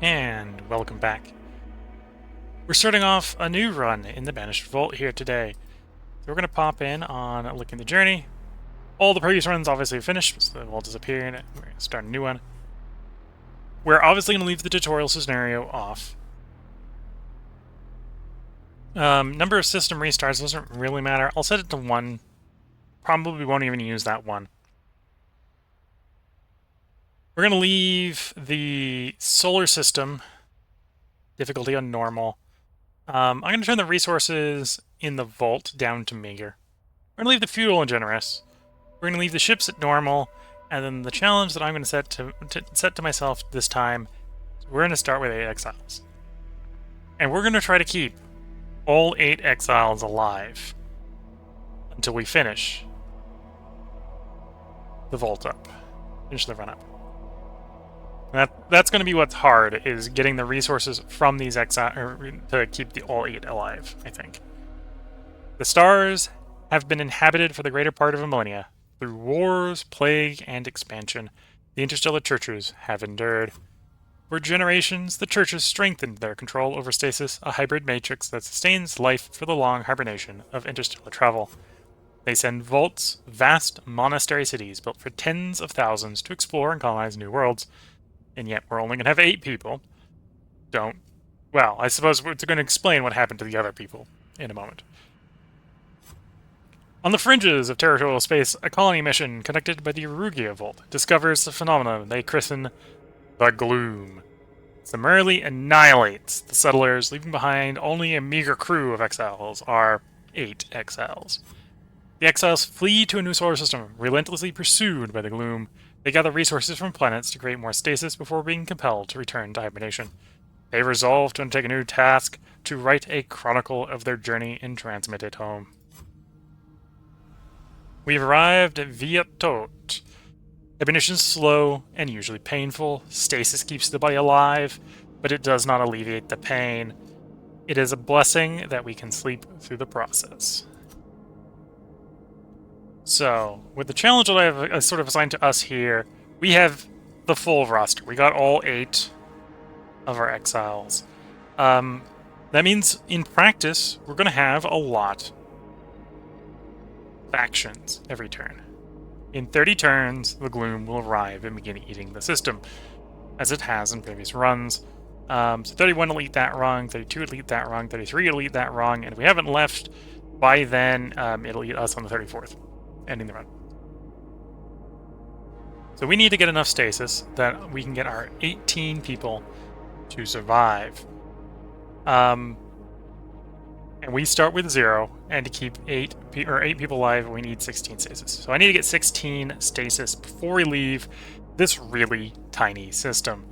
And welcome back. We're starting off a new run in the Banished Vault here today. So we're going to pop in on Looking the Journey. All the previous runs obviously finished, so the vault disappear, and we're going to start a new one. We're obviously going to leave the tutorial scenario off. Number of system restarts doesn't really matter. I'll set it to 1. Probably won't even use that 1. We're going to leave the solar system difficulty on normal. I'm going to turn the resources in the vault down to meager. We're going to leave the fuel on generous. We're going to leave the ships at normal, and then the challenge that I'm going to set to myself this time, we're going to start with 8 exiles. And we're going to try to keep all 8 exiles alive until we finish the vault up. Finish the run up. That's going to be what's hard, is getting the resources from these exiles to keep the all 8 alive, I think. The stars have been inhabited for the greater part of a millennia. Through wars, plague, and expansion, the interstellar churches have endured. For generations, the churches strengthened their control over stasis, a hybrid matrix that sustains life for the long hibernation of interstellar travel. They send vaults, vast monastery cities built for tens of thousands to explore and colonize new worlds. And yet we're only going to have 8 people. Well, I suppose we're going to explain what happened to the other people in a moment. On the fringes of territorial space, a colony mission conducted by the Erugia Vault discovers the phenomenon they christen the Gloom. It summarily annihilates the settlers, leaving behind only a meager crew of exiles, our 8 exiles. The exiles flee to a new solar system, relentlessly pursued by the Gloom. They gather resources from planets to create more stasis before being compelled to return to hibernation. They resolve to undertake a new task, to write a chronicle of their journey and transmit it home. We've arrived at Veoetot. Hibernation is slow and usually painful. Stasis keeps the body alive, but it does not alleviate the pain. It is a blessing that we can sleep through the process. So, with the challenge that I have sort of assigned to us here, we have the full roster. We got all 8 of our exiles. That means, in practice, we're going to have a lot of actions every turn. In 30 turns, the Gloom will arrive and begin eating the system, as it has in previous runs. So 31 will eat that rung, 32 will eat that rung, 33 will eat that rung, and if we haven't left by then, it'll eat us on the 34th. Ending the run. So we need to get enough stasis that we can get our 18 people to survive. And we start with 0, and to keep 8 people alive, we need 16 stasis. So I need to get 16 stasis before we leave this really tiny system.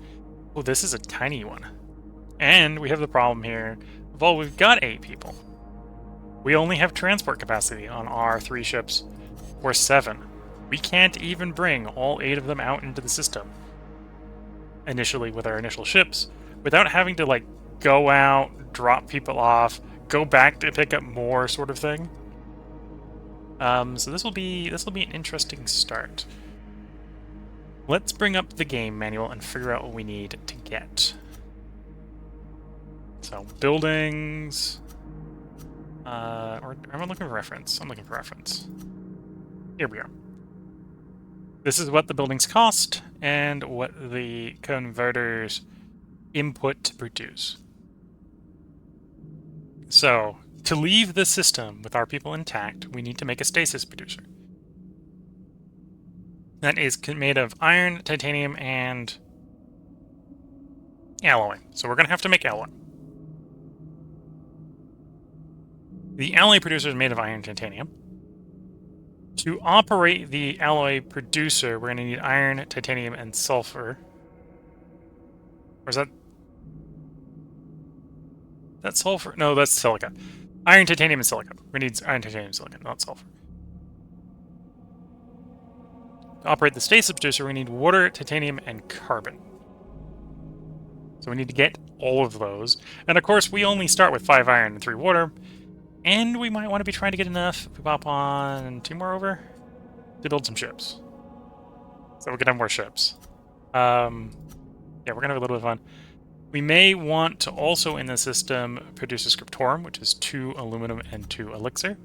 Oh, this is a tiny one. And we have the problem here, well, we've got 8 people. We only have transport capacity on our 3 ships. Or 7. We can't even bring all 8 of them out into the system initially with our initial ships without having to go out, drop people off, go back to pick up more sort of thing. So this will be an interesting start. Let's bring up the game manual and figure out what we need to get. So buildings, or am I looking for reference? I'm looking for reference. Here we are. This is what the buildings cost and what the converters input to produce. So, to leave the system with our people intact, we need to make a stasis producer. That is made of iron, titanium, and alloy. So we're going to have to make alloy. The alloy producer is made of iron and titanium. To operate the alloy producer, we're going to need iron, titanium, and sulfur. Or is that sulfur? No, that's silica. Iron, titanium, and silica. We need iron, titanium, and silica, not sulfur. To operate the stasis producer, we need water, titanium, and carbon. So we need to get all of those. And of course, we only start with 5 iron and 3 water. And we might want to be trying to get enough if we pop on 2 more over to build some ships. So we can have more ships. Yeah, we're going to have a little bit of fun. We may want to also in the system produce a scriptorum, which is 2 aluminum and 2 elixir.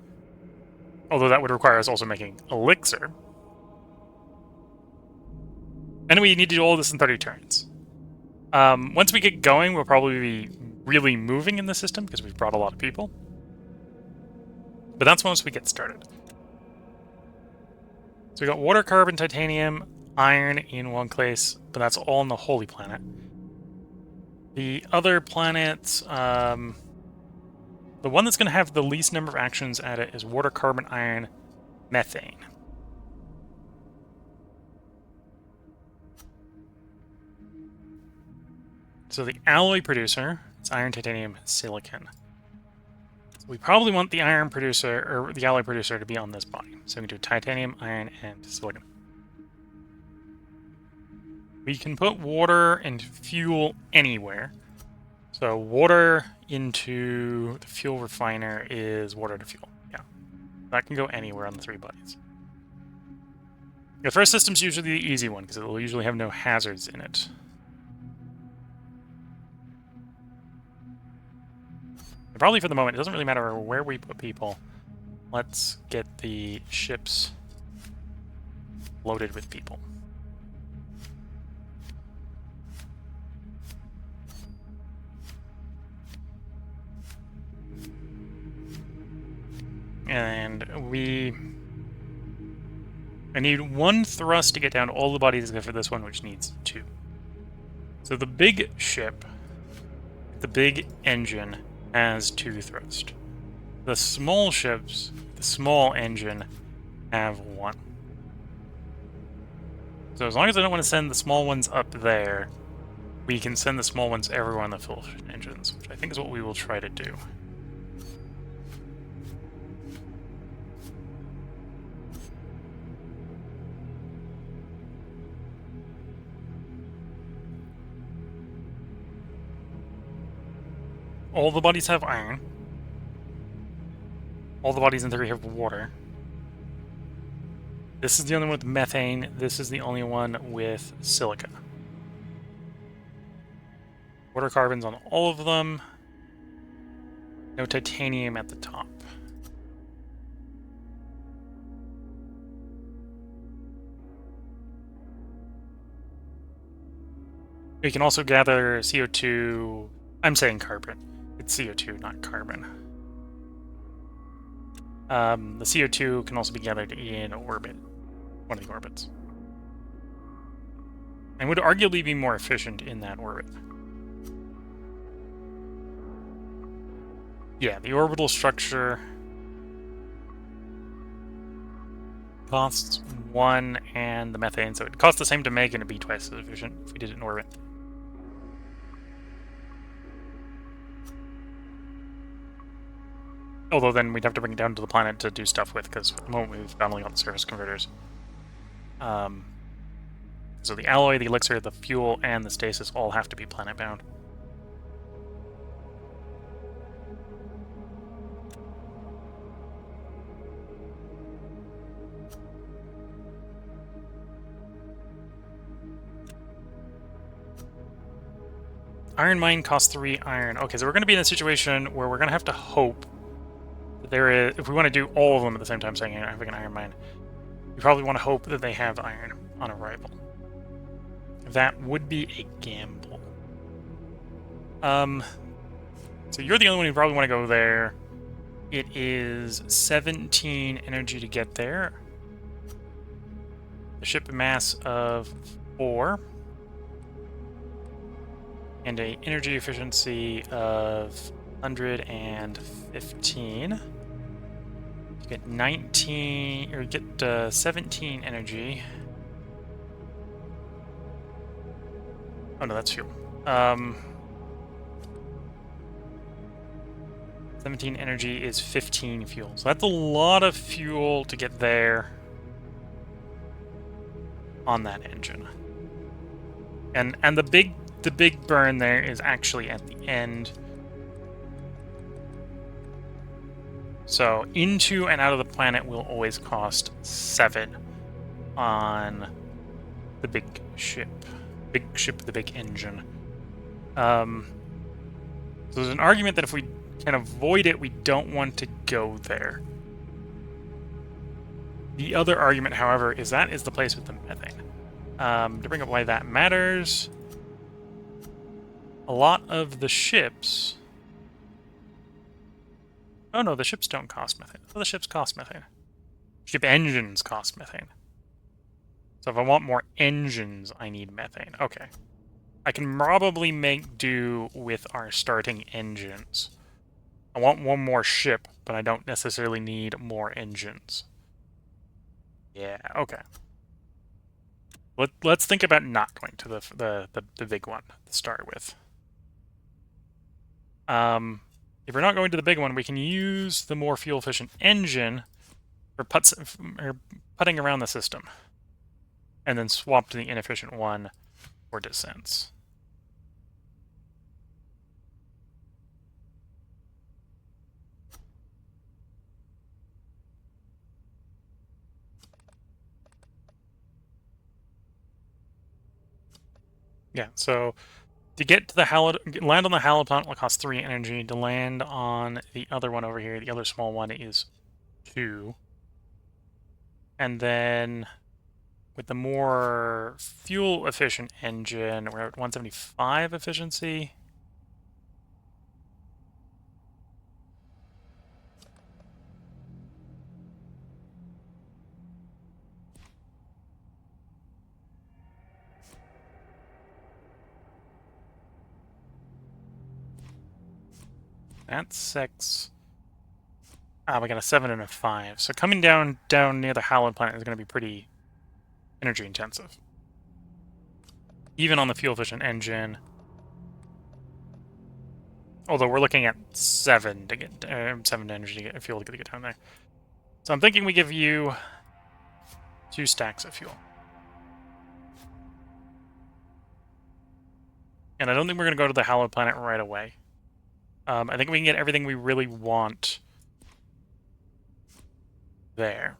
Although that would require us also making elixir. And we need to do all this in 30 turns. Once we get going, we'll probably be really moving in the system because we've brought a lot of people. But that's once we get started. So we got water, carbon, titanium, iron in one place, but that's all on the Holy Planet. The other planets, the one that's going to have the least number of actions at it is water, carbon, iron, methane. So the alloy producer is iron, titanium, silicon. So we probably want the iron producer, or the alloy producer, to be on this body. So we can do titanium, iron, and silicon. We can put water and fuel anywhere. So water into the fuel refiner is water to fuel. Yeah, that can go anywhere on the 3 bodies. The first system's usually the easy one, because it will usually have no hazards in it. And probably for the moment, it doesn't really matter where we put people. Let's get the ships loaded with people. And I need 1 thrust to get down to all the bodies except for this one, which needs 2. So the big ship, the big engine, has 2 thrust. The small ships, the small engine, have 1. So as long as I don't want to send the small ones up there, we can send the small ones everywhere on the full engines, which I think is what we will try to do. All the bodies have iron. All the bodies in theory have water. This is the only one with methane. This is the only one with silica. Water carbons on all of them. No titanium at the top. We can also gather CO2. I'm saying carbon. It's CO2, not carbon. The CO2 can also be gathered in orbit, one of the orbits. And would arguably be more efficient in that orbit. Yeah, the orbital structure costs 1 and the methane, so it costs the same to make and it'd be twice as efficient if we did it in orbit. Although then we'd have to bring it down to the planet to do stuff with, because at the moment we've only got the surface converters. So the alloy, the elixir, the fuel, and the stasis all have to be planet-bound. Iron mine costs 3 iron. Okay, so we're going to be in a situation where we're going to have to hope that there is, if we want to do all of them at the same time saying having an iron mine, we probably want to hope that they have iron on arrival. That would be a gamble. So you're the only one who probably want to go there. It is 17 energy to get there. A ship mass of 4. And a energy efficiency of 115. You get 19, or you get 17 energy. Oh no, that's fuel. 17 energy is 15 fuel. So that's a lot of fuel to get there on that engine. And the big burn there is actually at the end. So into and out of the planet will always cost 7 on the big ship. Big ship, the big engine. So there's an argument that if we can avoid it, we don't want to go there. The other argument, however, is that is the place with the methane. To bring up why that matters, a lot of the ships... Oh no, the ships don't cost methane. Oh, the ships cost methane. Ship engines cost methane. So if I want more engines, I need methane. Okay. I can probably make do with our starting engines. I want one more ship, but I don't necessarily need more engines. Yeah, okay. Let's think about not going to the big one to start with. If we're not going to the big one, we can use the more fuel-efficient engine for putting around the system, and then swap to the inefficient one for descents. Yeah, so to get to the land on the Hallowed Planet will cost 3 energy. To land on the other one over here, the other small one, is 2. And then with the more fuel-efficient engine, we're at 175 efficiency. That's 6. We got a 7 and a 5. So coming down near the Hallowed Planet is going to be pretty energy intensive. Even on the fuel-efficient engine. Although we're looking at 7 to get 7 energy to get fuel to get down there. So I'm thinking we give you 2 stacks of fuel. And I don't think we're going to go to the Hallowed Planet right away. I think we can get everything we really want there.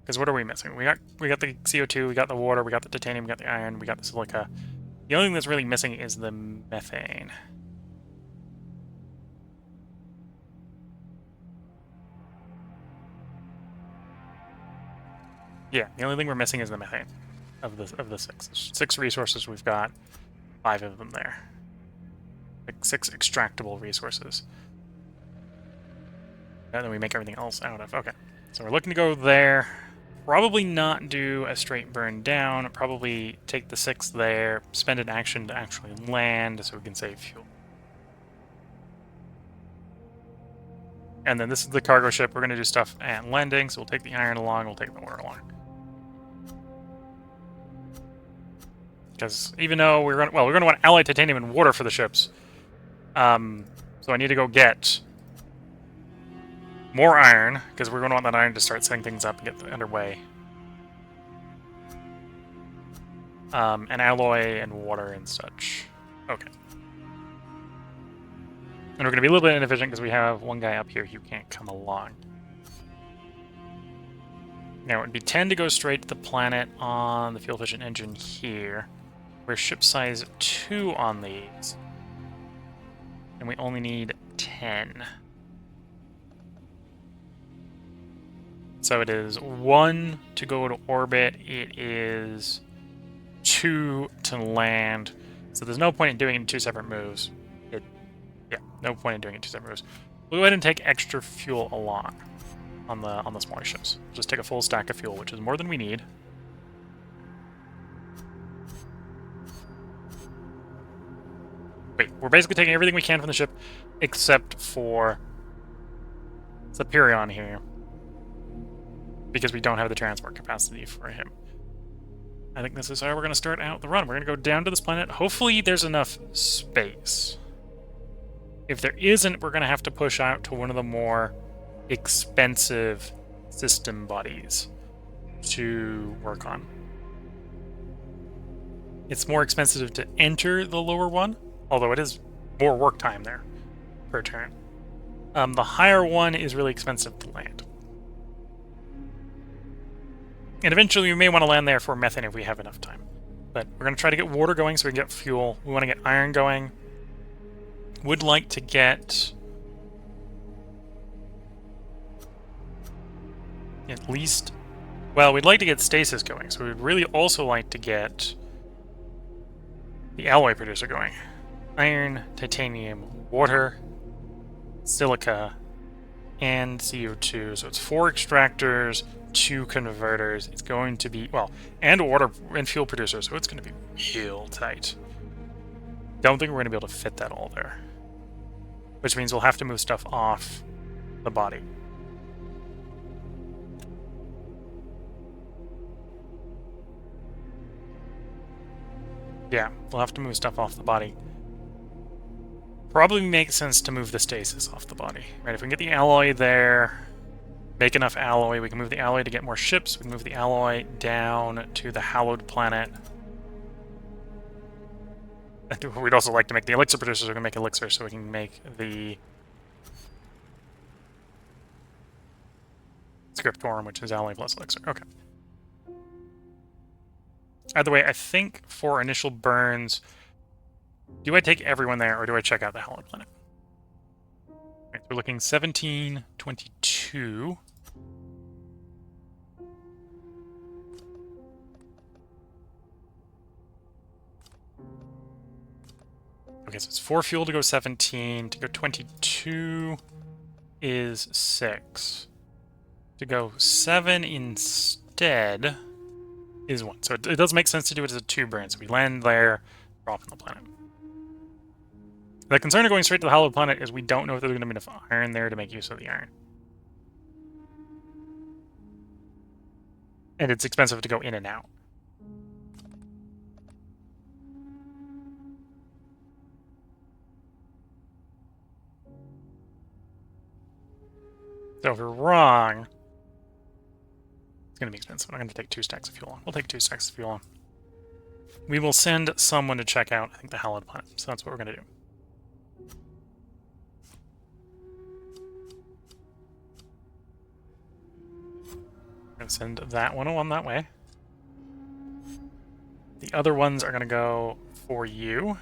Because what are we missing? We got the CO2, we got the water, we got the titanium, we got the iron, we got the silica. The only thing that's really missing is the methane. Yeah, the only thing we're missing is the methane of the 6. 6 resources we've got, 5 of them there. Like 6 extractable resources. And then we make everything else out of. Okay. So we're looking to go there. Probably not do a straight burn down. Probably take the 6 there, spend an action to actually land so we can save fuel. And then this is the cargo ship. We're going to do stuff at landing, so we'll take the iron along, we'll take the water along. Because even though we're going to want allied titanium and water for the ships. So I need to go get more iron, because we're going to want that iron to start setting things up and get underway. And alloy and water and such. Okay. And we're going to be a little bit inefficient because we have one guy up here who can't come along. Now, it would be 10 to go straight to the planet on the fuel-efficient engine here. We're ship size 2 on these. And we only need 10. So it is 1 to go to orbit, it is 2 to land. So there's no point in doing it in 2 separate moves. Yeah, no point in doing it in 2 separate moves. We'll go ahead and take extra fuel along on the smaller ships. Just take a full stack of fuel, which is more than we need. Wait, we're basically taking everything we can from the ship, except for Superion here. Because we don't have the transport capacity for him. I think this is how we're going to start out the run. We're going to go down to this planet. Hopefully there's enough space. If there isn't, we're going to have to push out to one of the more expensive system bodies to work on. It's more expensive to enter the lower one, although it is more work time there per turn. The higher one is really expensive to land. And eventually we may want to land there for methane if we have enough time. But we're going to try to get water going so we can get fuel. We want to get iron going. Would like to get at least... Well, we'd like to get stasis going, so we'd really also like to get the alloy producer going. Iron, titanium, water, silica, and CO2. So it's 4 extractors, 2 converters. It's going to be, well, and water and fuel producer, so it's going to be real tight. Don't think we're going to be able to fit that all there. Which means we'll have to move stuff off the body. Yeah, we'll have to move stuff off the body. Probably makes sense to move the stasis off the body. Right, if we can get the alloy there, make enough alloy, we can move the alloy to get more ships, we can move the alloy down to the hallowed planet. We'd also like to make the elixir producers, we're going to make elixir so we can make the scriptorum, which is alloy plus elixir. Okay. Either way, I think for initial burns, do I take everyone there or do I check out the hallowed planet? Right, we're looking 1722. Okay, so it's 4 fuel to go 17. To go 22 is 6. To go 7 instead is 1. So it does make sense to do it as a 2 burn. So we land there, drop on the planet. The concern of going straight to the hallowed planet is we don't know if there's going to be enough iron there to make use of the iron. And it's expensive to go in and out. So if we're wrong, it's going to be expensive. I'm going to take 2 stacks of fuel on. We'll take 2 stacks of fuel on. We will send someone to check out, I think, the hallowed planet. So that's what we're going to do. I'm going to send that one on that way. The other ones are going to go for you.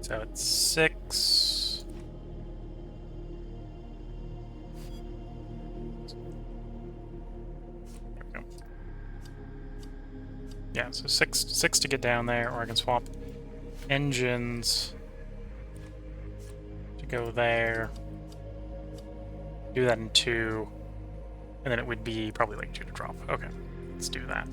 So it's 6. There we go. Yeah, so six to get down there, or I can swap engines to go there. Do that in 2. And then it would be probably like 2 to drop. Okay, let's do that.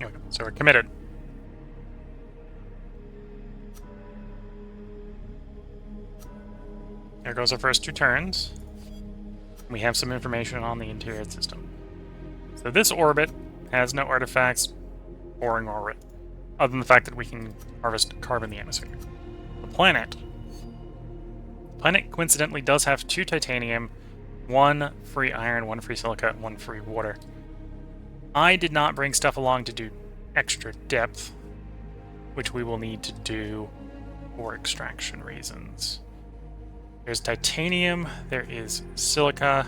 Okay, so we're committed. There goes our first 2 turns. We have some information on the interior system. So this orbit has no artifacts, boring orbit, other than the fact that we can harvest carbon in the atmosphere. The planet coincidentally does have 2 titanium, 1 free iron, 1 free silica, 1 free water. I did not bring stuff along to do extra depth, which we will need to do for extraction reasons. There's titanium, there is silica,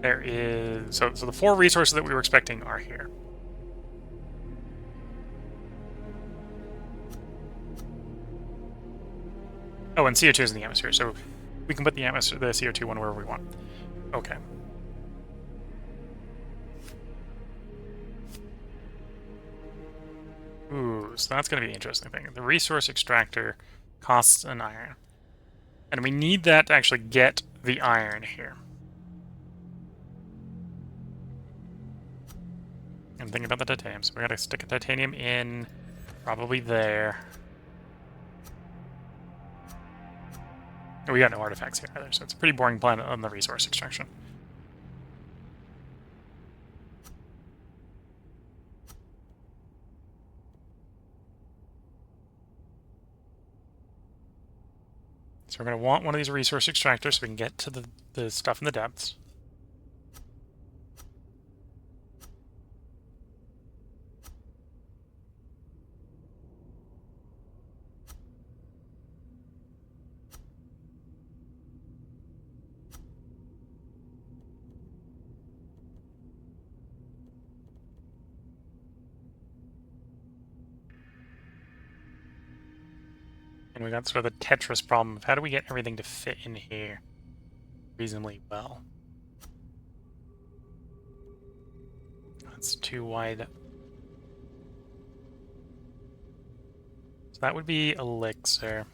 there is... So the 4 resources that we were expecting are here. Oh, and CO2 is in the atmosphere, so we can put the atmosphere, the CO2 one wherever we want. Okay. Ooh, so that's going to be the interesting thing. The resource extractor costs an iron. And we need that to actually get the iron here. I'm thinking about the titanium, so we gotta stick a titanium in, probably there. We got no artifacts here either, so it's a pretty boring planet on the resource extraction. So we're going to want one of these resource extractors so we can get to the stuff in the depths. And we got sort of the Tetris problem of how do we get everything to fit in here reasonably well. That's too wide. So that would be elixir.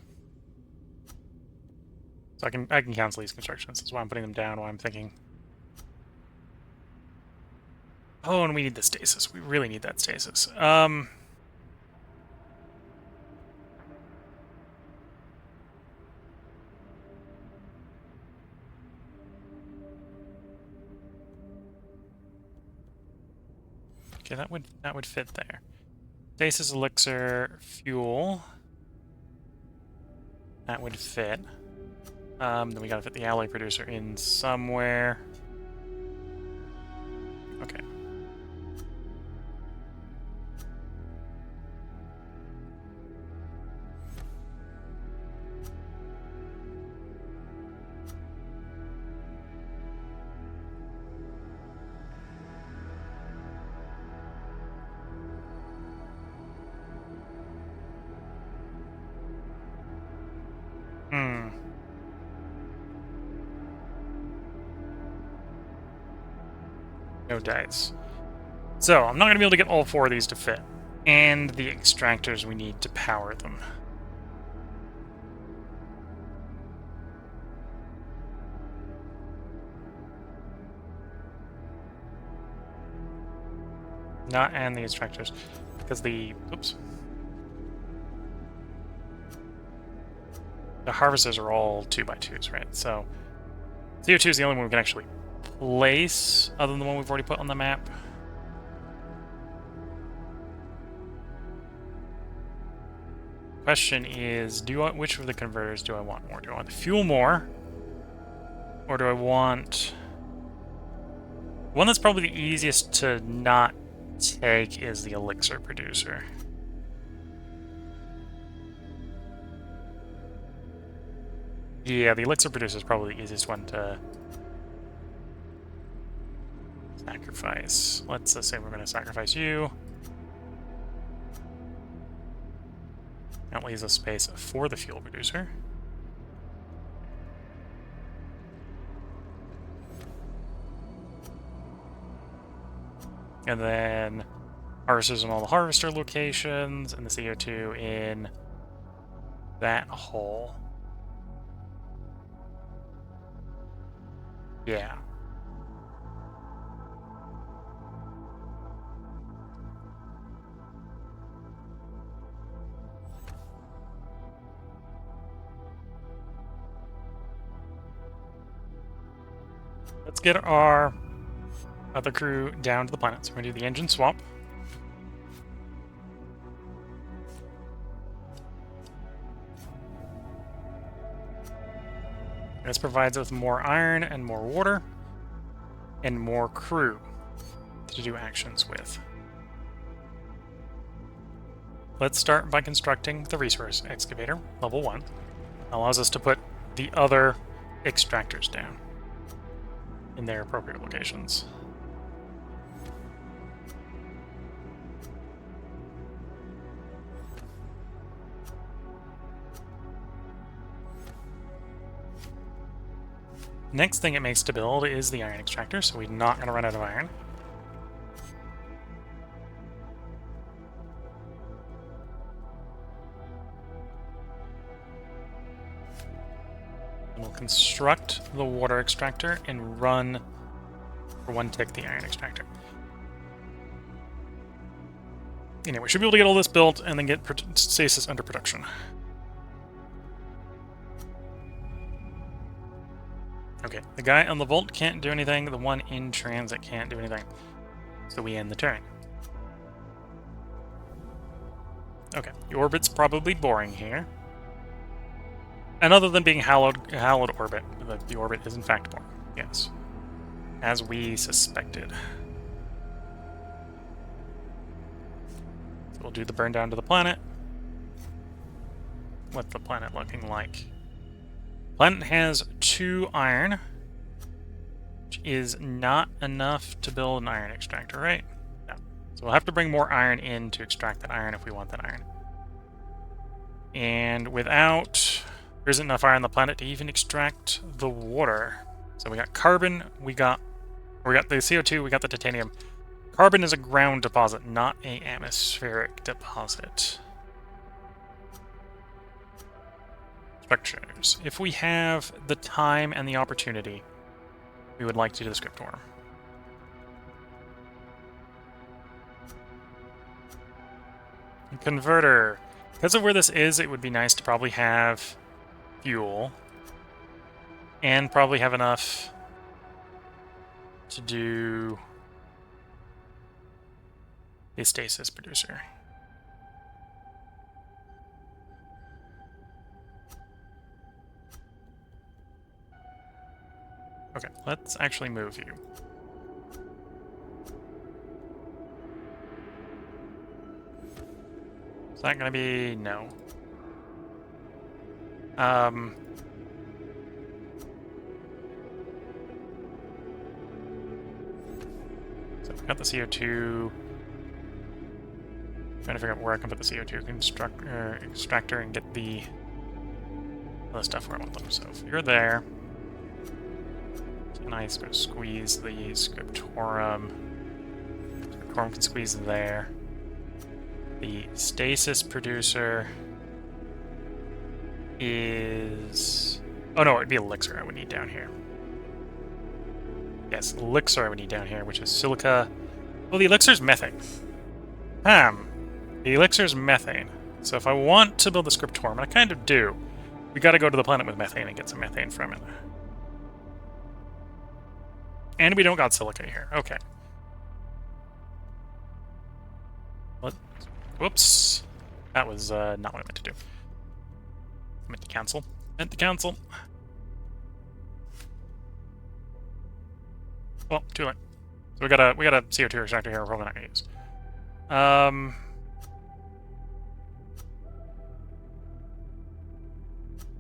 So I can cancel these constructions. That's why I'm putting them down, why I'm thinking. Oh, and we need the stasis. We really need that stasis. Okay, that would fit there. Stasis, elixir, fuel. That would fit. Then we gotta fit the alloy producer in somewhere. Okay. No dice. So, I'm not going to be able to get all 4 of these to fit. And the extractors we need to power them. Not and the extractors. Because the... Oops. The harvesters are all 2x2s, right? So, CO2 is the only one we can actually place, other than the one we've already put on the map. Question is, which of the converters do I want more? Do I want the fuel more? Or do I want... One that's probably the easiest to not take is the elixir producer. Yeah, the elixir producer is probably the easiest one to sacrifice. Let's say we're going to sacrifice you. That leaves a space for the fuel producer. And then harvesters in all the harvester locations, and the CO2 in that hole. Yeah. Let's get our other crew down to the planet. So we're going to do the engine swap. This provides us more iron and more water and more crew to do actions with. Let's start by constructing the resource excavator, level 1. Allows us to put the other extractors down in their appropriate locations. Next thing it makes to build is the iron extractor, so we're not going to run out of iron. And we'll construct the water extractor and run for 1 tick the iron extractor. Anyway, we should be able to get all this built and then get stasis under production. Okay, the guy on the vault can't do anything, the one in transit can't do anything. So we end the turn. Okay, the orbit's probably boring here. And other than being hallowed orbit, the orbit is in fact boring, yes. As we suspected. So we'll do the burn down to the planet. What's the planet looking like? Planet has 2 iron, which is not enough to build an iron extractor, right? No. So we'll have to bring more iron in to extract that iron if we want that iron. And without... There isn't enough iron on the planet to even extract the water. So we got carbon, we got the CO2, we got the titanium. Carbon is a ground deposit, not an atmospheric deposit. Structures. If we have the time and the opportunity, we would like to do the scriptorium. Converter. Because of where this is, it would be nice to probably have fuel. And probably have enough to do a stasis producer. Okay, let's actually move you. Is that gonna be... no. So we got the CO2. Trying to figure out where I can put the CO2 extractor and get the other stuff where I want them. So if you're there, can I squeeze the scriptorum? Scriptorum can squeeze there. The stasis producer is... oh no, it'd be elixir I would need down here. Yes, elixir I would need down here, which is silica. Well, the elixir's methane. The elixir's methane. So if I want to build the scriptorum, and I kind of do, we gotta go to the planet with methane and get some methane from it. And we don't got silica here. Okay. What? Whoops. That was not what I meant to do. I meant to cancel. Meant to cancel. Well, too late. So we got a CO2 extractor here we're probably not gonna use.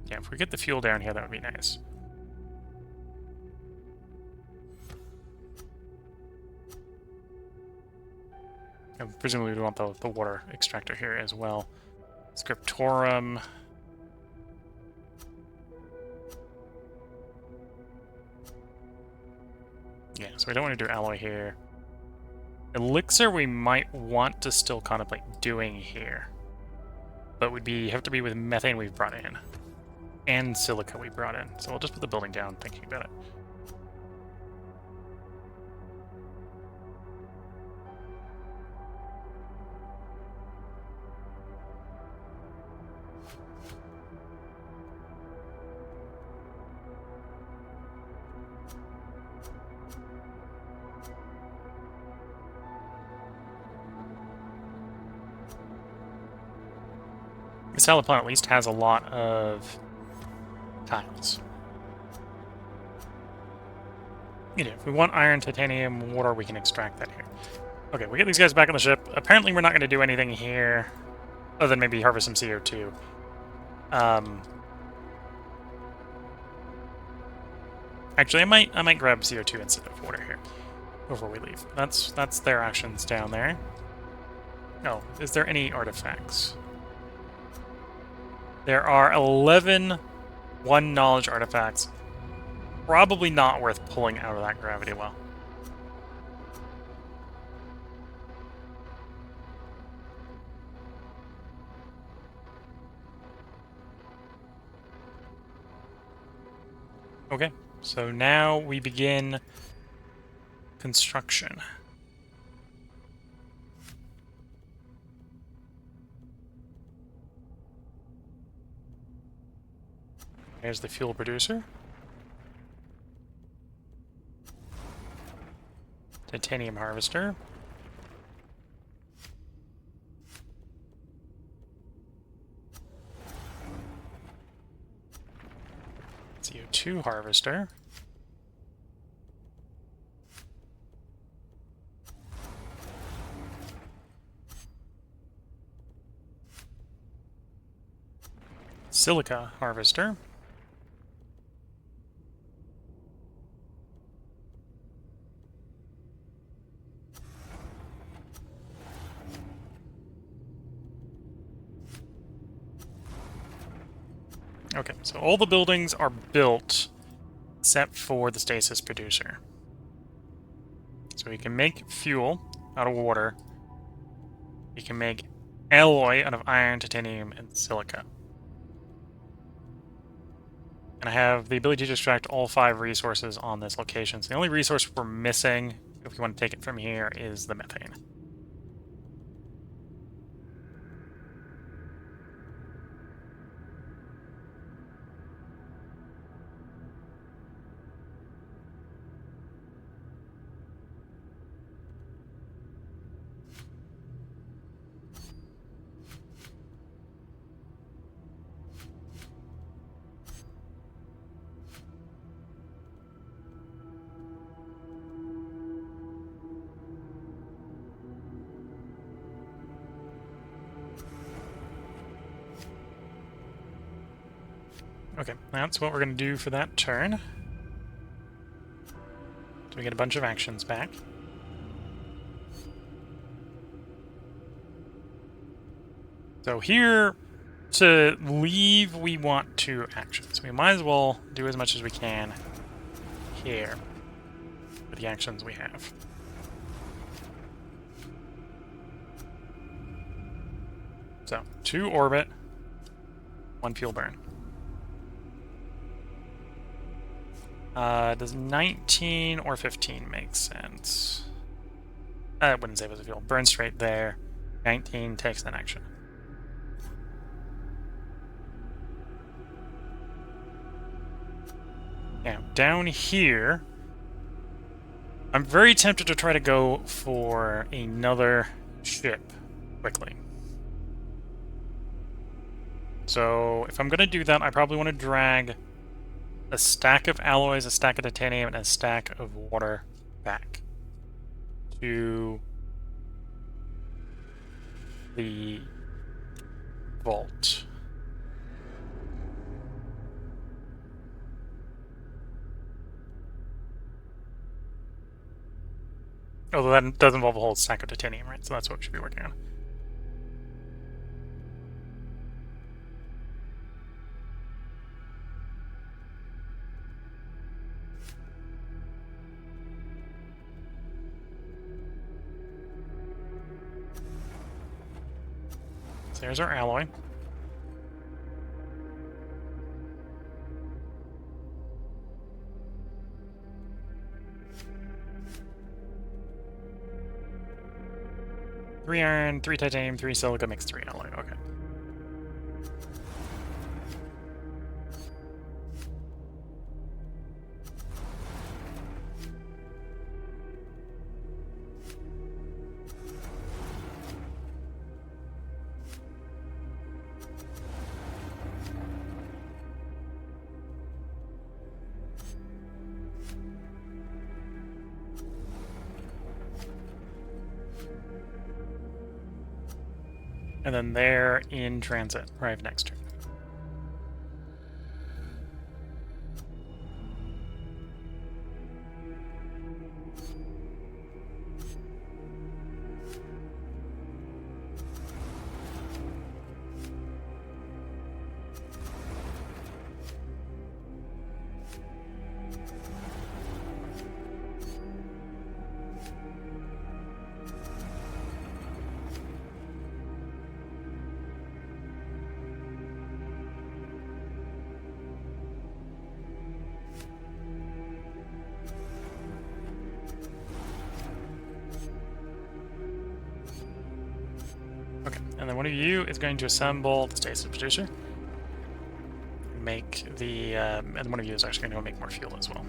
Yeah, if we get the fuel down here, that would be nice. And presumably we want the water extractor here as well. Scriptorum. Yeah, so we don't want to do alloy here. Elixir we might want to still contemplate doing here. But would have to be with methane we've brought in. And silica we brought in. So we'll just put the building down thinking about it. The salad plant at least has a lot of tiles. You know, if we want iron, titanium, water, we can extract that here. Okay, we get these guys back on the ship. Apparently we're not going to do anything here other than maybe harvest some CO2. Actually, I might grab CO2 instead of water here before we leave. That's their actions down there. Oh, is there any artifacts? There are 11 one knowledge artifacts. Probably not worth pulling out of that gravity well. Okay, so now we begin construction. There's the fuel producer. Titanium harvester. CO2 harvester. Silica harvester. Okay, so all the buildings are built except for the stasis producer. So we can make fuel out of water. We can make alloy out of iron, titanium, and silica. And I have the ability to extract all 5 resources on this location. So the only resource we're missing, if we want to take it from here, is the methane. Okay, that's what we're going to do for that turn. So we get a bunch of actions back. So here, to leave, we want 2 actions. We might as well do as much as we can here with the actions we have. So, 2 orbit, 1 fuel burn. Does 19 or 15 make sense? It wouldn't save us a fuel. Burn straight there. 19 takes an action. Now, down here, I'm very tempted to try to go for another ship quickly. So, if I'm going to do that, I probably want to drag a stack of alloys, a stack of titanium, and a stack of water back to the vault. Although that does involve a whole stack of titanium, right? So that's what we should be working on. So there's our alloy. Three iron, 3 titanium, 3 silica makes 3 alloy. Okay. And then they're in transit, arrive next turn. Okay, and then one of you is going to assemble the stasis producer. Make the, and one of you is actually going to go make more fuel as well.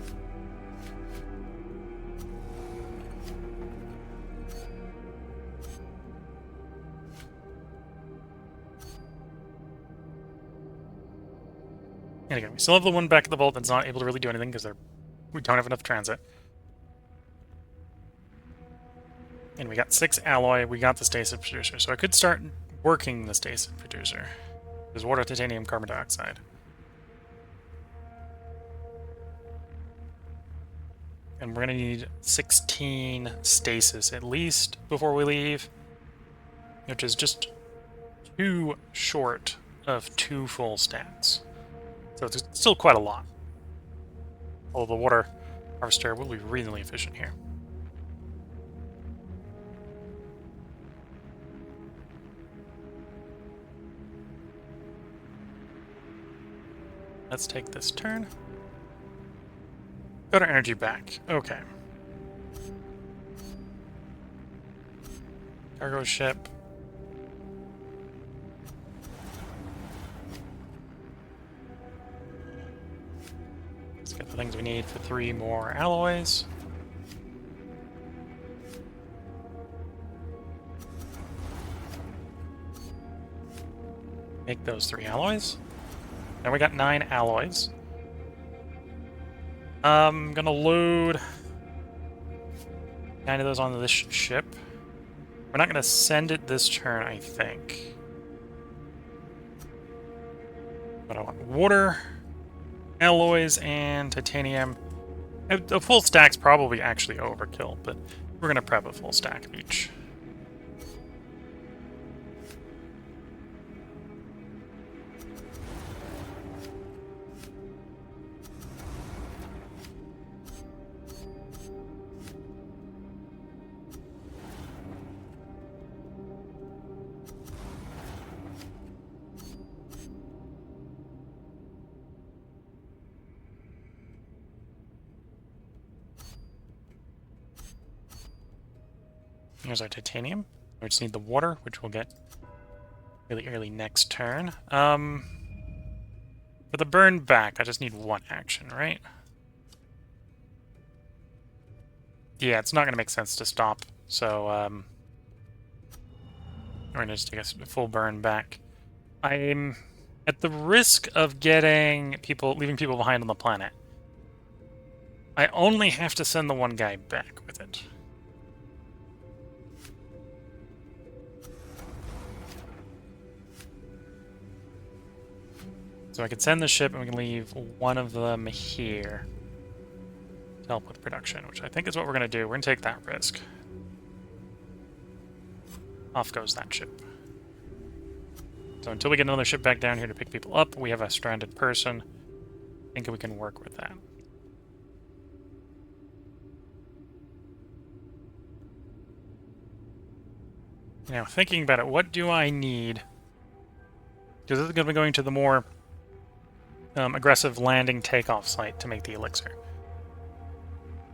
And again, we still have the one back at the vault that's not able to really do anything because we don't have enough transit. And we got 6 alloy, we got the stasis producer. So I could start working the stasis producer. There's water, titanium, carbon dioxide. And we're going to need 16 stasis at least before we leave, which is just too short of 2 full stacks. So it's still quite a lot. Although the water harvester will be reasonably efficient here. Let's take this turn. Got our energy back. Okay. Cargo ship. Let's get the things we need for 3 more alloys. Make those 3 alloys. Now we got 9 alloys. I'm gonna load 9 of those onto this ship. We're not gonna send it this turn, I think. But I want water, alloys, and titanium. A full stack's probably actually overkill, but we're gonna prep a full stack of each. Here's our titanium. We just need the water, which we'll get really early next turn. For the burn back, I just need 1 action, right? Yeah, it's not going to make sense to stop, so we're going to just take a full burn back. I'm at the risk of leaving people behind on the planet. I only have to send the 1 guy back with it. So I could send the ship and we can leave 1 of them here to help with production, which I think is what we're going to do. We're going to take that risk. Off goes that ship. So until we get another ship back down here to pick people up, we have a stranded person. I think we can work with that. Now, thinking about it, what do I need? Because this is going to be going to the more aggressive landing takeoff site to make the elixir.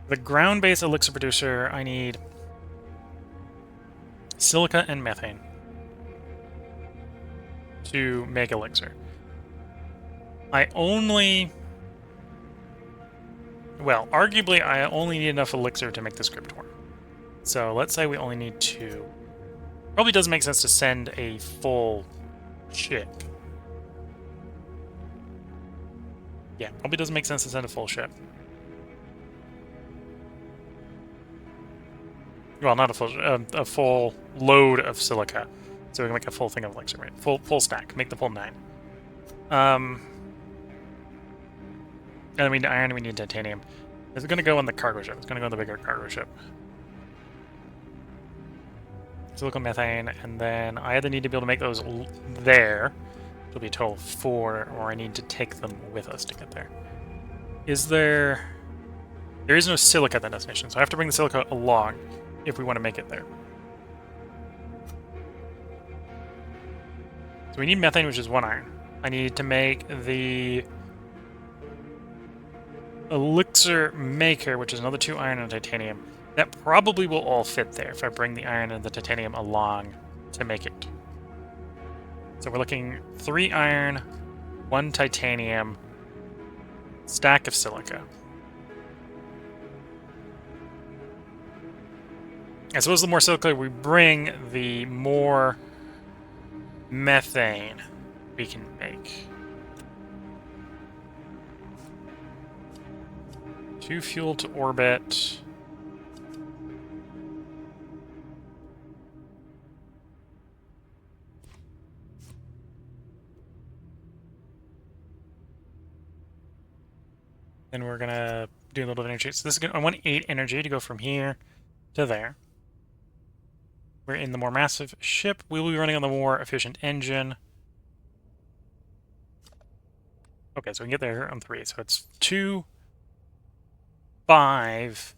The ground-based elixir producer, I need silica and methane to make elixir. arguably, I only need enough elixir to make the script work. So let's say we only need 2. Probably doesn't make sense to send a full ship. Yeah, probably doesn't make sense to send a full ship. Well, not a full load of silica. So we can make a full thing of elixir, right? Full stack. Make the full 9. And then we need iron, we need titanium. It's going to go on the cargo ship. It's going to go on the bigger cargo ship. Silicon methane, and then I either need to be able to make those there. It'll be a total of 4, or I need to take them with us to get there. There is no silica at that destination, so I have to bring the silica along if we want to make it there. So we need methane, which is 1 iron. I need to make the elixir maker, which is another 2 iron and titanium. That probably will all fit there if I bring the iron and the titanium along to make it. So we're looking 3 iron, 1 titanium, stack of silica. I suppose the more silica we bring, the more methane we can make. 2 fuel to orbit. Then we're gonna do a little bit of energy. So this is I want 8 energy to go from here to there. We're in the more massive ship. We will be running on the more efficient engine. Okay, so we can get there on 3. So it's 2, 5,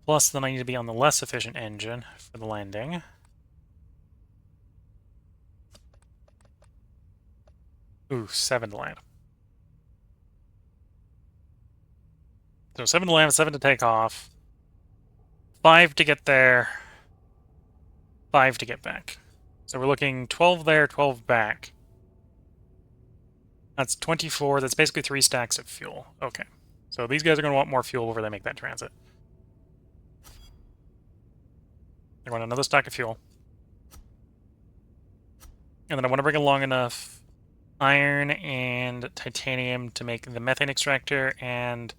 plus then I need to be on the less efficient engine for the landing. Ooh, 7 to land. So 7 to land, 7 to take off. 5 to get there. 5 to get back. So we're looking 12 there, 12 back. That's 24. That's basically 3 stacks of fuel. Okay. So these guys are going to want more fuel before they make that transit. They want another stack of fuel. And then I want to bring along enough iron and titanium to make the methane extractor and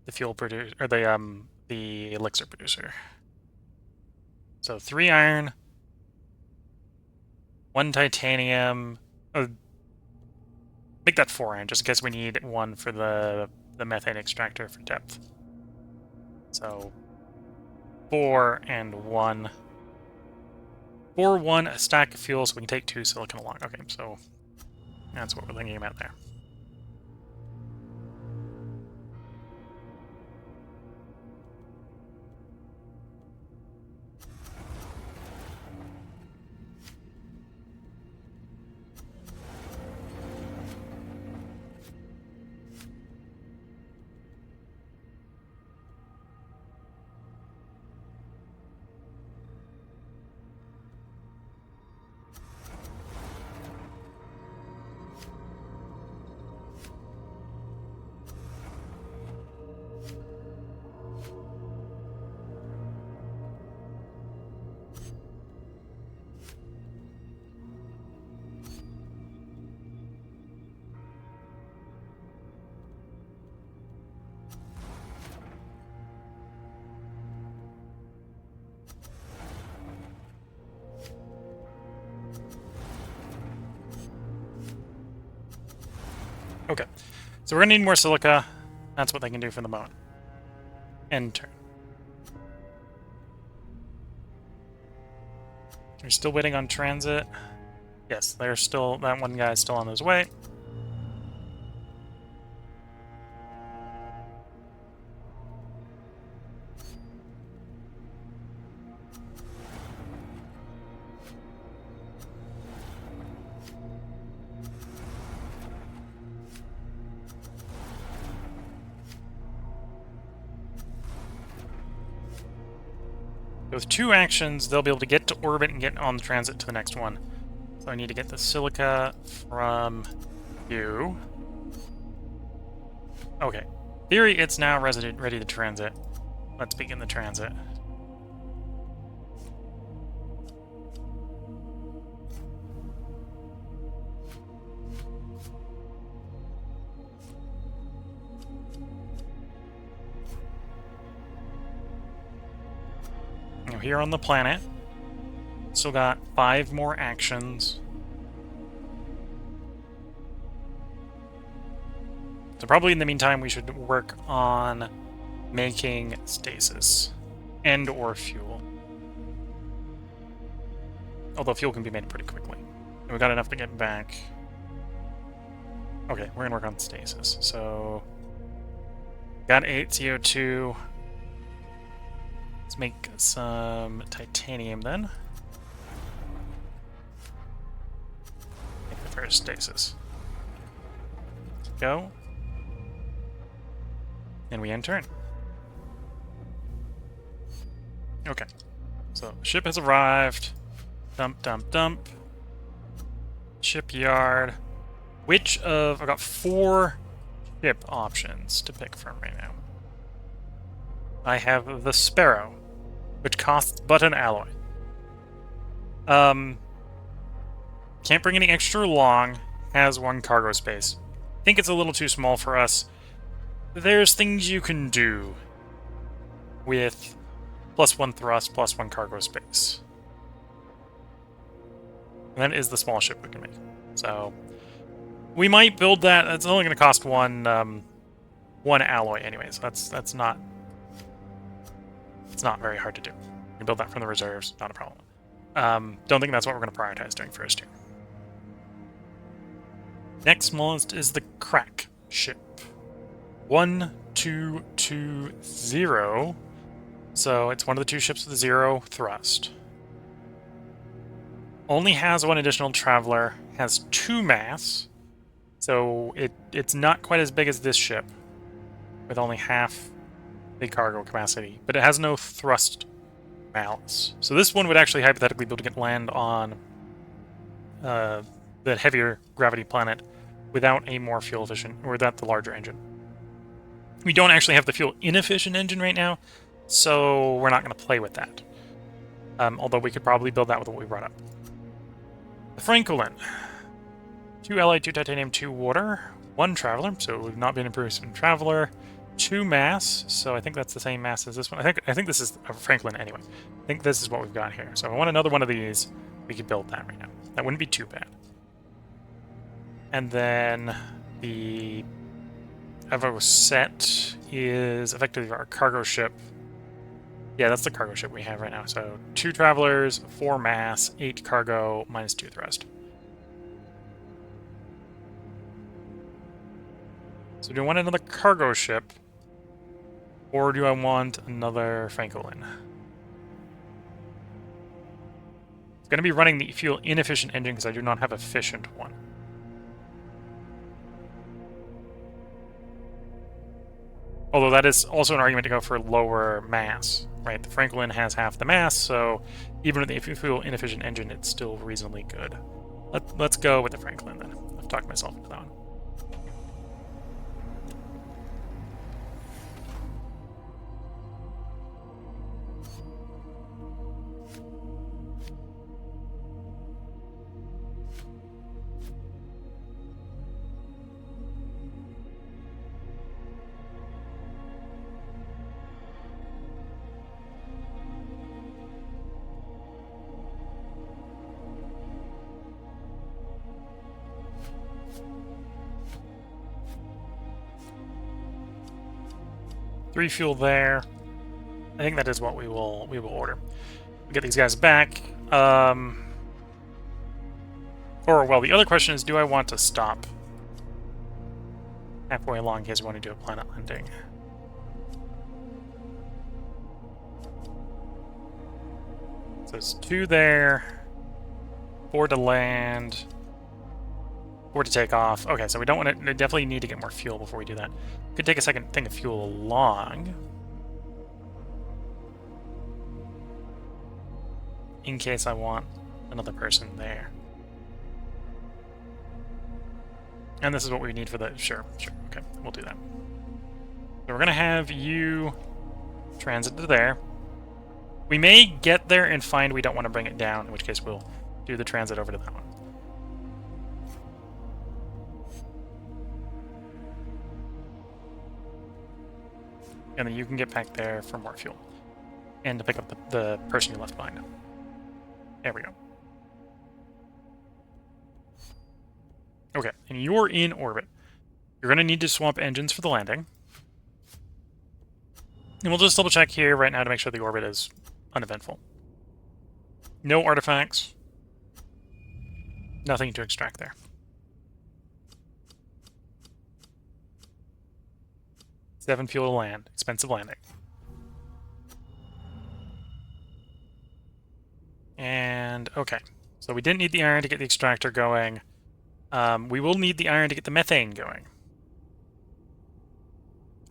the fuel producer, or the elixir producer. So 3 iron, 1 titanium. Oh, make that 4 iron, just in case we need 1 for the methane extractor for depth. So 4 and 1. 4, 1, a stack of fuel, so we can take 2 silicon along. Okay, so that's what we're thinking about there. Okay, so we're going to need more silica. That's what they can do for the moment. End turn. We're still waiting on transit. Yes, they're still, that one guy's still on his way. With 2 actions, they'll be able to get to orbit and get on the transit to the next one. So I need to get the silica from you. Okay. Theory, it's now ready to transit. Let's begin the transit. Now here on the planet, still got 5 more actions. So probably in the meantime, we should work on making stasis and or fuel. Although fuel can be made pretty quickly. And we got enough to get back. Okay, we're gonna work on stasis. So got 8 CO2. Let's make some titanium then. Make the first stasis. Go. And we end turn. Okay. So, ship has arrived. Dump, dump, dump. Shipyard. Which of... I've got 4 ship options to pick from right now. I have the Sparrow, which costs but an alloy. Can't bring any extra long. Has 1 cargo space. I think it's a little too small for us. There's things you can do with +1 thrust, +1 cargo space. And that is the small ship we can make. So we might build that. It's only going to cost 1 alloy anyway, so that's not... It's not very hard to do. You can build that from the reserves, not a problem. Don't think that's what we're going to prioritize doing first here. Next smallest is the crack ship. 1220. So it's one of the two ships with 0 thrust. Only has 1 additional traveler, has 2 mass, so it's not quite as big as this ship, with only half the cargo capacity, but it has no thrust malice. So this one would actually hypothetically be able to get land on the heavier gravity planet without a more fuel efficient, or without the larger engine. We don't actually have the fuel inefficient engine right now, so we're not going to play with that. Although we could probably build that with what we brought up. The Francolin. 2 allied, 2 titanium, 2 water, 1 traveler, so it would not be an improvement traveler, 2 mass, so I think that's the same mass as this one. I think this is a Franklin anyway. I think this is what we've got here. So if I want another one of these, we could build that right now. That wouldn't be too bad. And then the Evo set is effectively our cargo ship. Yeah, that's the cargo ship we have right now. So 2 travelers, 4 mass, 8 cargo, minus 2 thrust. So do I want another cargo ship, or do I want another Francolin? It's going to be running the fuel inefficient engine because I do not have an efficient one. Although that is also an argument to go for lower mass, right? The Francolin has half the mass, so even with the fuel inefficient engine, it's still reasonably good. Let's go with the Francolin then. I've talked myself into that one. Three fuel there. I think that is what we will order. We'll get these guys back. Or well, the other question is, do I want to stop halfway along in case we want to do a planet landing? So it's 2 there, 4 to land, 4 to take off. Okay, so we don't want to. We definitely need to get more fuel before we do that. Could take a second thing of fuel along, in case I want another person there. And this is what we need for the... Sure, okay, we'll do that. So we're going to have you transit to there. We may get there and find we don't want to bring it down, in which case we'll do the transit over to that one. And then you can get back there for more fuel. And to pick up the person you left behind. There we go. Okay, and you're in orbit. You're going to need to swap engines for the landing. And we'll just double check here right now to make sure the orbit is uneventful. No artifacts. Nothing to extract there. 7 fuel to land. Expensive landing. And, okay. So we didn't need the iron to get the extractor going. We will need the iron to get the methane going.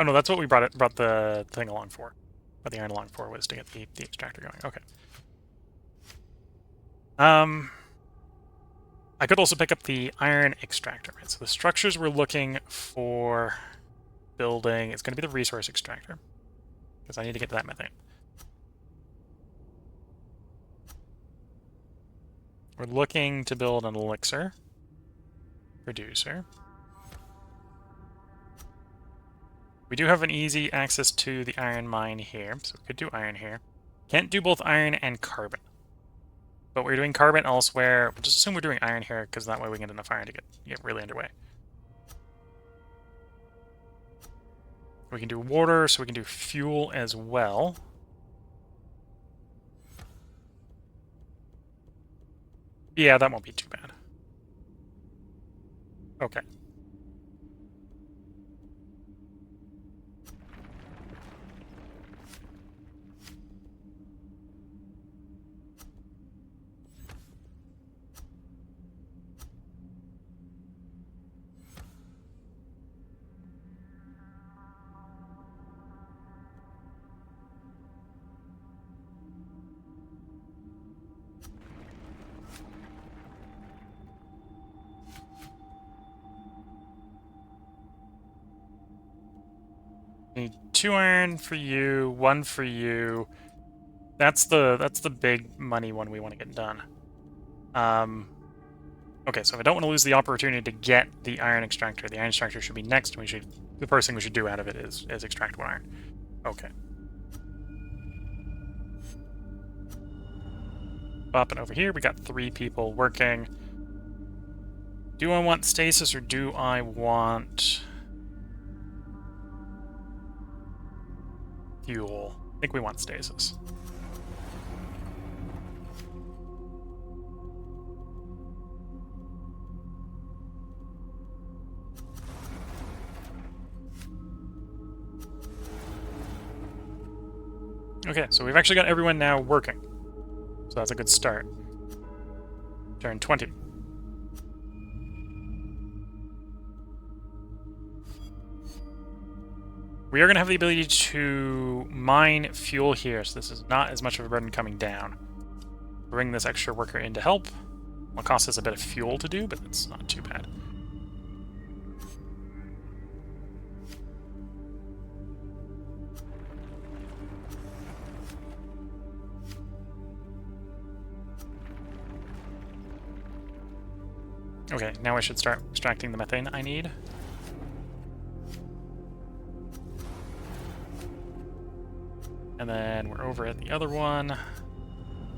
Oh no, that's what we brought the thing along for. What the iron along for was to get the extractor going. Okay. I could also pick up the iron extractor. Right? So the structures we're looking for building is going to be the resource extractor, because I need to get to that methane. We're looking to build an elixir producer. We do have an easy access to the iron mine here, so we could do iron here. Can't do both iron and carbon. But we're doing carbon elsewhere. We'll just assume we're doing iron here, because that way we can get enough iron to get really underway. We can do water, so we can do fuel as well. Yeah, that won't be too bad. Okay. Need 2 iron for you, 1 for you. That's the big money one we want to get done. Okay, so if I don't want to lose the opportunity to get the iron extractor should be next. The first thing we should do out of it is extract 1 iron. Okay. Bopping over here, we got 3 people working. Do I want stasis or do I want fuel? I think we want stasis. Okay, so we've actually got everyone now working. So that's a good start. Turn 20. We are going to have the ability to mine fuel here, so this is not as much of a burden coming down. Bring this extra worker in to help. It'll cost us a bit of fuel to do, but it's not too bad. Okay, now I should start extracting the methane I need. And then we're over at the other one.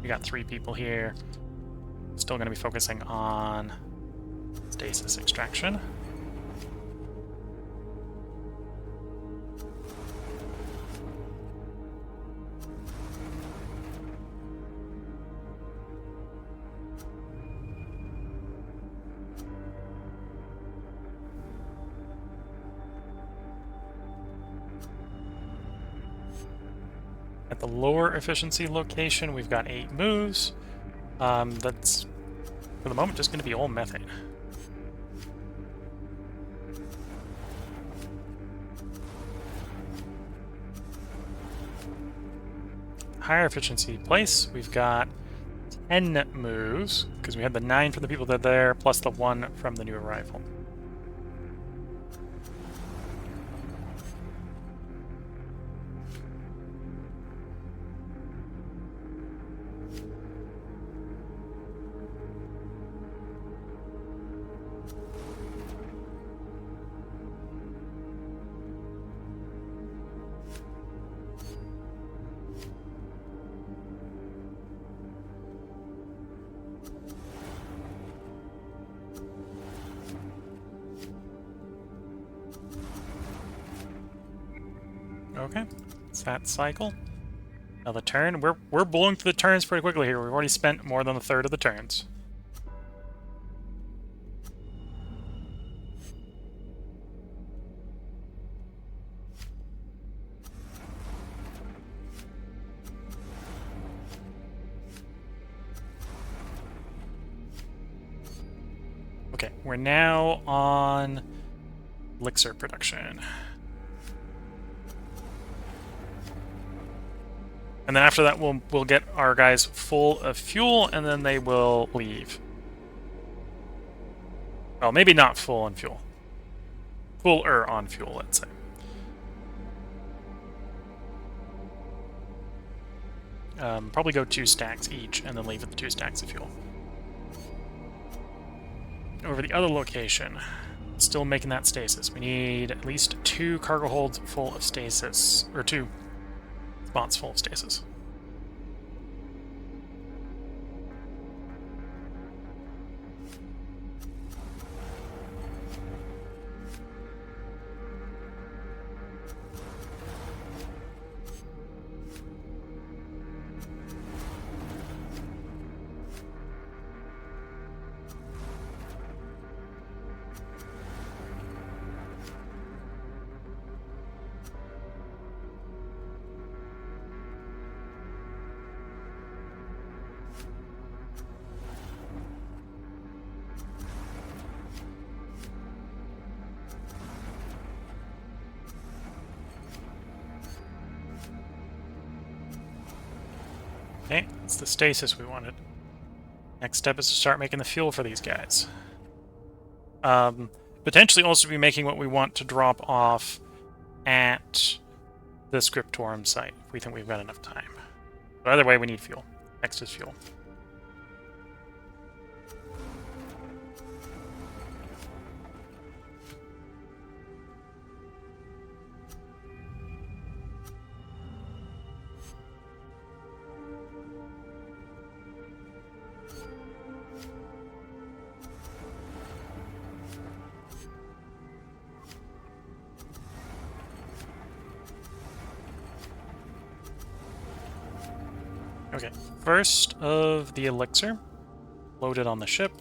We got 3 people here. Still going to be focusing on stasis extraction. At the lower efficiency location, we've got 8 moves. That's, for the moment, just going to be all methane. Higher efficiency place, we've got 10 moves, because we had the 9 from the people that are there, plus the 1 from the new arrival. Okay, it's that cycle. Now the turn, we're blowing through the turns pretty quickly here. We've already spent more than a third of the turns. Okay, we're now on elixir production. And then after that, we'll get our guys full of fuel, and then they will leave. Well, maybe not full on fuel. Fuller on fuel, let's say. Probably go 2 stacks each, and then leave with the 2 stacks of fuel. Over the other location, still making that stasis. We need at least 2 cargo holds full of stasis, or 2 spots full of stasis. Okay, it's the stasis we wanted. Next step is to start making the fuel for these guys. Potentially also be making what we want to drop off at the Scriptorum site, if we think we've got enough time. But either way, we need fuel. Next is fuel. Okay, first of the elixir, loaded on the ship.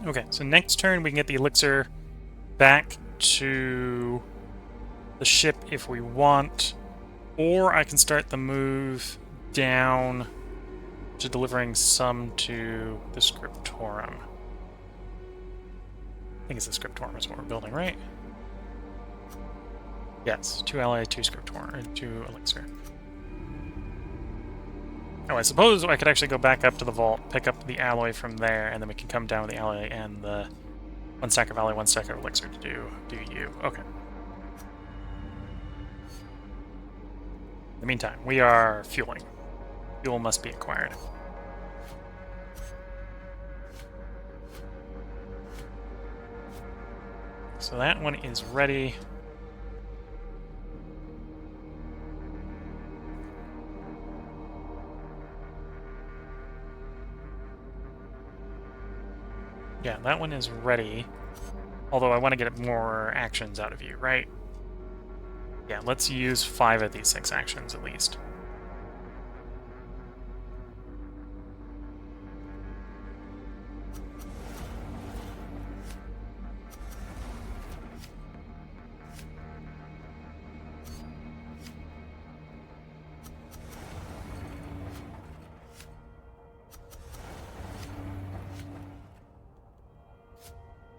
Okay, so next turn we can get the elixir back to the ship if we want, or I can start the move down to delivering some to the Scriptorum. I think it's the Scriptorum is what we're building, right? Yes, 2 ally, 2 Scriptorum, 2 elixir. Oh, I suppose I could actually go back up to the vault, pick up the alloy from there, and then we can come down with the alloy and the 1 stack of alloy, 1 stack of elixir to do you. Okay. In the meantime, we are fueling. Fuel must be acquired. So that one is ready. Yeah, that one is ready. Although I want to get more actions out of you, right? Yeah, let's use 5 of these 6 actions at least.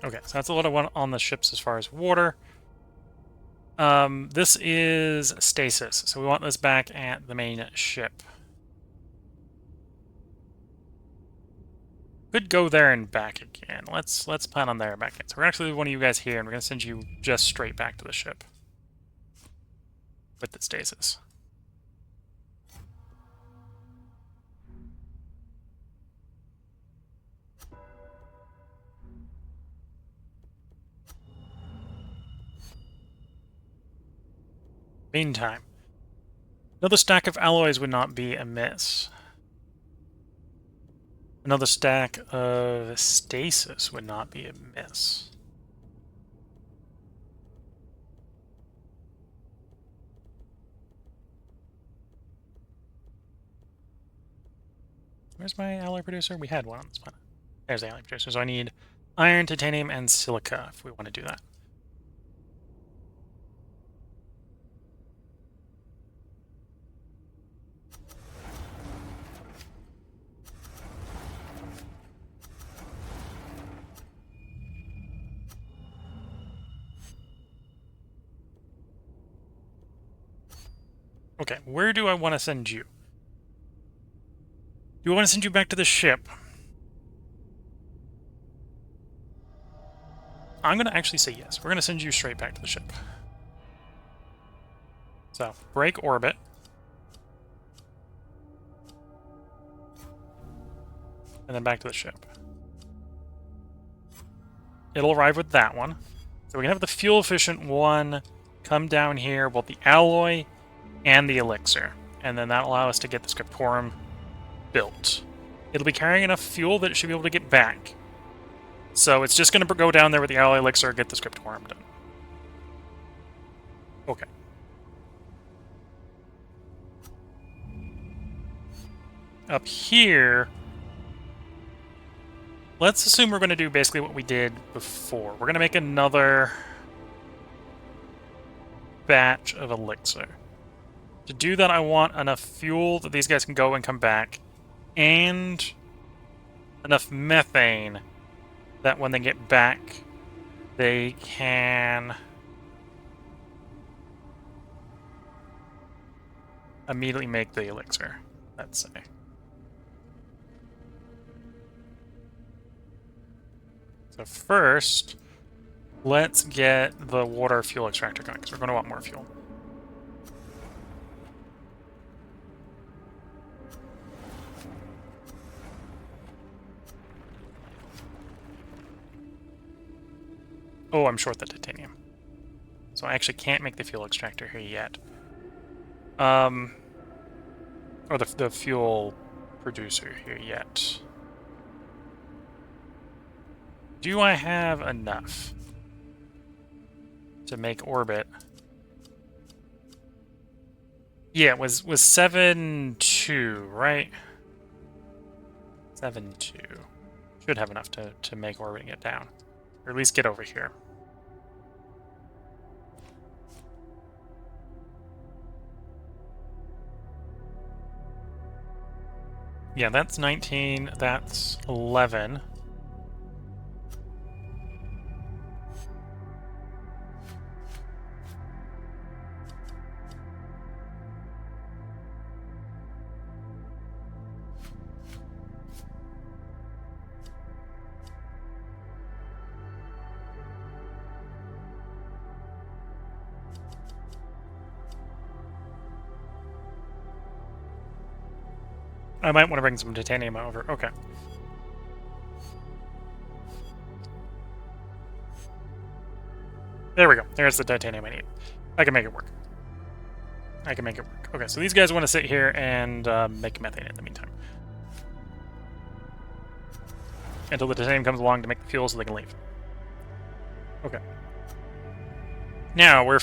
Okay, so that's a lot of one on the ships as far as water. This is stasis, so we want this back at the main ship. Could go there and back again. Let's plan on there and back again. So we're actually leave one of you guys here, and we're gonna send you just straight back to the ship with the stasis. Meantime, another stack of alloys would not be amiss. Another stack of stasis would not be amiss. Where's my alloy producer? We had one on this planet. There's the alloy producer. So I need iron, titanium, and silica if we want to do that. Okay, where do I want to send you? Do I want to send you back to the ship? I'm going to actually say yes. We're going to send you straight back to the ship. So, break orbit. And then back to the ship. It'll arrive with that one. So we can have the fuel-efficient one come down here, both the alloy and the elixir. And then that'll allow us to get the Scriptorum built. It'll be carrying enough fuel that it should be able to get back. So it's just going to go down there with the alloy elixir and get the Scriptorum done. Okay. up here, let's assume we're going to do basically what we did before. We're going to make another batch of elixir. To do that, I want enough fuel that these guys can go and come back, and enough methane that when they get back, they can immediately make the elixir, let's say. So first, let's get the water fuel extractor going, because we're going to want more fuel. Oh, I'm short the titanium. So I actually can't make the fuel extractor here yet. Or the fuel producer here yet. Do I have enough to make orbit? Yeah, it was 7.2, right? 7.2. Should have enough to make orbit and get down. Or at least get over here. Yeah, that's 19, that's 11. I might want to bring some titanium over. Okay. There we go. There's the titanium I need. I can make it work. I can make it work. Okay, so these guys want to sit here and make methane in the meantime. Until the titanium comes along to make the fuel so they can leave. Okay. Now, we're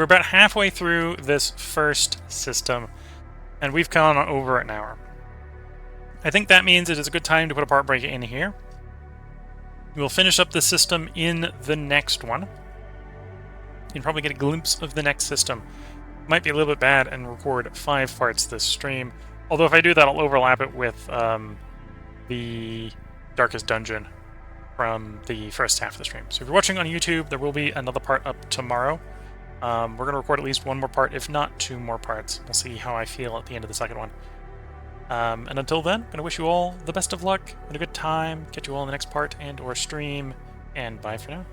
about halfway through this first system, and we've gone over an hour. I think that means it is a good time to put a part break in here. We'll finish up the system in the next one. You can probably get a glimpse of the next system. Might be a little bit bad and record 5 parts this stream. Although if I do that, I'll overlap it with the Darkest Dungeon from the first half of the stream. So if you're watching on YouTube, there will be another part up tomorrow. We're going to record at least 1 more part, if not 2 more parts. We'll see how I feel at the end of the second one. And until then, I'm going to wish you all the best of luck and a good time. Catch you all in the next part and or stream, and bye for now.